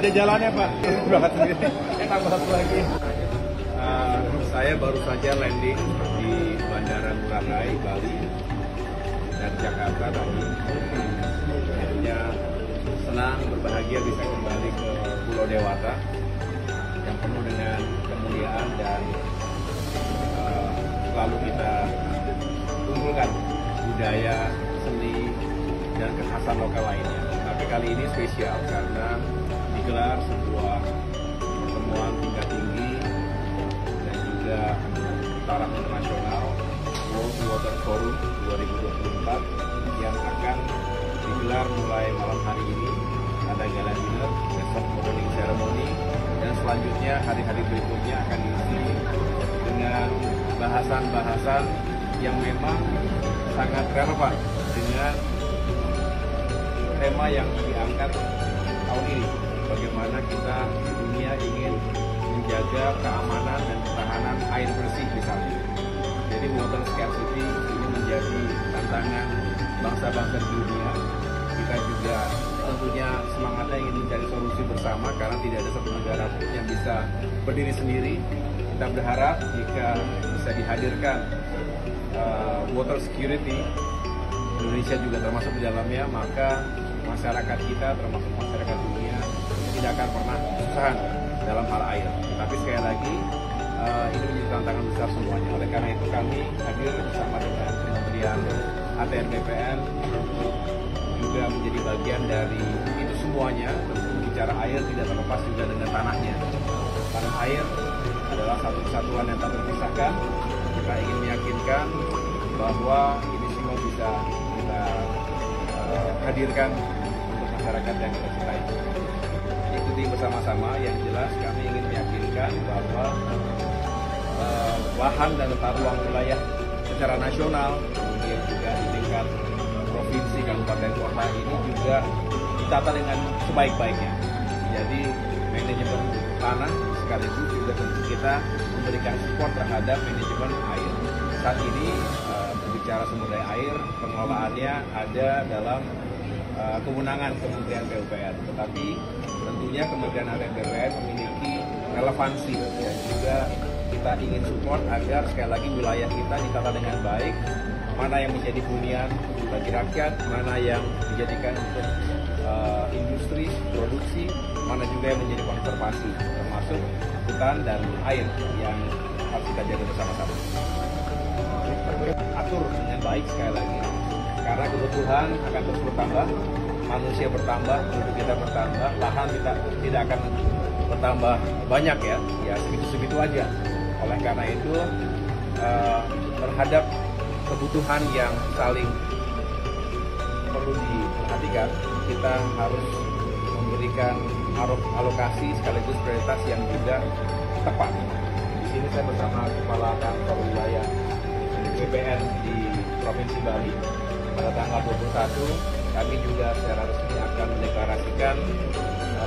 aja jalannya Pak. Berangkat sendiri. Tambah satu lagi. Saya baru saja landing di Bandara Ngurah Rai, Bali dan Jakarta tadi. Akhirnya senang, berbahagia bisa kembali ke Pulau Dewata yang penuh dengan kemuliaan dan selalu kita kumpulkan budaya, seni, dan kekhasan lokal lainnya. Tapi kali ini spesial karena digelar sebuah pertemuan tingkat tinggi dan juga taraf internasional World Water Forum 2024 yang akan digelar mulai malam hari ini. Ada gala dinner, besok opening ceremony, dan selanjutnya hari-hari berikutnya akan diisi dengan bahasan-bahasan yang memang sangat relevan dengan tema yang diangkat tahun ini. Bagaimana kita di dunia ingin menjaga keamanan dan ketahanan air bersih misalnya. Jadi water scarcity ini menjadi tantangan bangsa-bangsa di dunia. Kita juga tentunya semangatnya ingin mencari solusi bersama karena tidak ada satu negara pun yang bisa berdiri sendiri. Kita berharap jika bisa dihadirkan water security, Indonesia juga termasuk di dalamnya, maka masyarakat kita termasuk masyarakat dunia tidak akan pernah kesusahan dalam hal air. Tapi sekali lagi ini menjadi tantangan besar semuanya. Oleh karena itu kami hadir bersama dengan Kementerian ATR BPN untuk juga menjadi bagian dari itu semuanya. Tentu bicara air tidak terlepas juga dengan tanahnya. Tanah air adalah satu kesatuan yang tak terpisahkan. Kita ingin meyakinkan bahwa ini semua bisa kita hadirkan untuk masyarakat yang kita cintai. Ikuti bersama-sama, yang jelas kami ingin meyakinkan bahwa lahan dan tata ruang wilayah secara nasional, kemudian juga di tingkat provinsi, kabupaten, kota ini juga ditata dengan sebaik-baiknya. Jadi manajemen tanah sekaligus juga tentu kita memberikan support terhadap manajemen air. Saat ini berbicara sumber daya air, pengelolaannya ada dalam kewenangan Kementerian PUPR, tetapi tentunya Kementerian ATR BPN memiliki relevansi dan juga kita ingin support agar sekali lagi wilayah kita ditata dengan baik, mana yang menjadi hunian bagi rakyat, mana yang dijadikan untuk industri, produksi, mana juga yang menjadi konservasi, termasuk hutan dan air yang harus kita jaga bersama-sama. Atur dengan baik sekali lagi, karena kebutuhan akan terus bertambah, manusia bertambah, penduduk kita bertambah, lahan kita tidak akan bertambah banyak ya segitu-segitu aja. Oleh karena itu terhadap kebutuhan yang saling perlu diperhatikan, kita harus memberikan alokasi sekaligus prioritas yang juga tepat. Di sini saya bersama Kepala Kantor Wilayah BPN di Provinsi Bali. Pada tanggal 21 kami juga secara resmi akan mendeklarasikan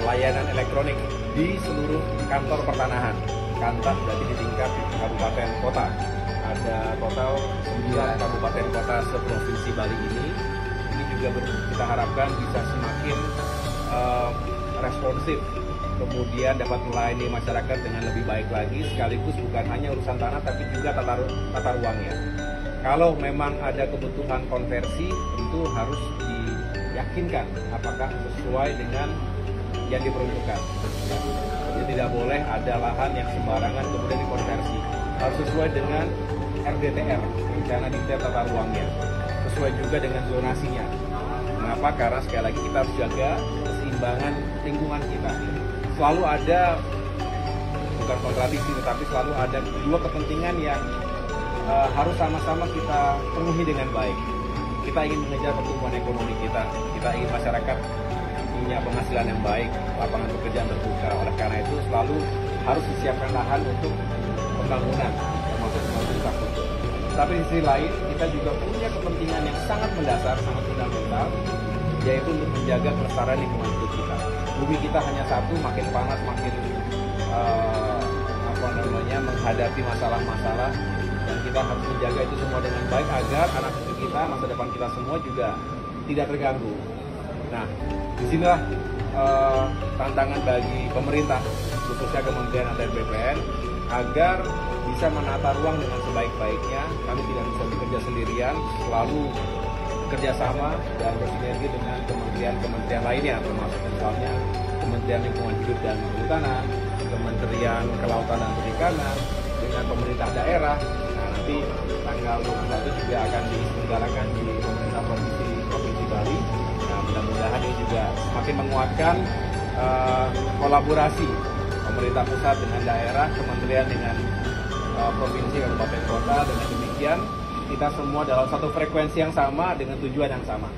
layanan elektronik di seluruh kantor pertanahan. Kantor berarti di tingkat kabupaten kota. Ada total 9 kabupaten kota seprovinsi Bali ini. Ini juga kita harapkan bisa semakin responsif, kemudian dapat melayani masyarakat dengan lebih baik lagi, sekaligus bukan hanya urusan tanah tapi juga tata ruangnya. Kalau memang ada kebutuhan konversi, tentu harus diyakinkan apakah sesuai dengan yang diperuntukkan. Jadi tidak boleh ada lahan yang sembarangan kemudian dikonversi. Harus sesuai dengan RDTR, rencana detail tata ruangnya, sesuai juga dengan zonasinya. Mengapa? Karena sekali lagi kita harus jaga keseimbangan lingkungan kita. Selalu ada, bukan kontradiksi, tetapi selalu ada dua kepentingan yang harus sama-sama kita penuhi dengan baik. Kita ingin mengejar pertumbuhan ekonomi kita ingin masyarakat punya penghasilan yang baik, lapangan pekerjaan terbuka. Oleh karena itu selalu harus disiapkan lahan untuk pembangunan, termasuk pembangunan infrastruktur. Tapi di sisi lain, kita juga punya kepentingan yang sangat mendasar, sangat fundamental, yaitu untuk menjaga kelestarian lingkungan hidup kita. Bumi kita hanya satu, makin panas, makin menghadapi masalah-masalah, dan kita harus menjaga itu semua dengan baik agar anak cucu kita, masa depan kita semua juga tidak terganggu. Nah, disinilah tantangan bagi pemerintah, khususnya Kementerian ATR BPN, agar bisa menata ruang dengan sebaik-baiknya. Kami tidak bisa bekerja sendirian, selalu bekerjasama dan bersinergi dengan kementerian-kementerian lainnya, termasuk misalnya Kementerian Lingkungan Hidup dan Kehutanan, Kementerian Kelautan dan Perikanan, dengan pemerintah daerah. Nah, nanti tanggal 21 juga akan diselenggarakan di pemerintah Provinsi Bali. Nah, mudah-mudahan ini juga semakin menguatkan kolaborasi pemerintah pusat dengan daerah, kementerian dengan provinsi, kabupaten, kota. Dengan demikian kita semua dalam satu frekuensi yang sama dengan tujuan yang sama.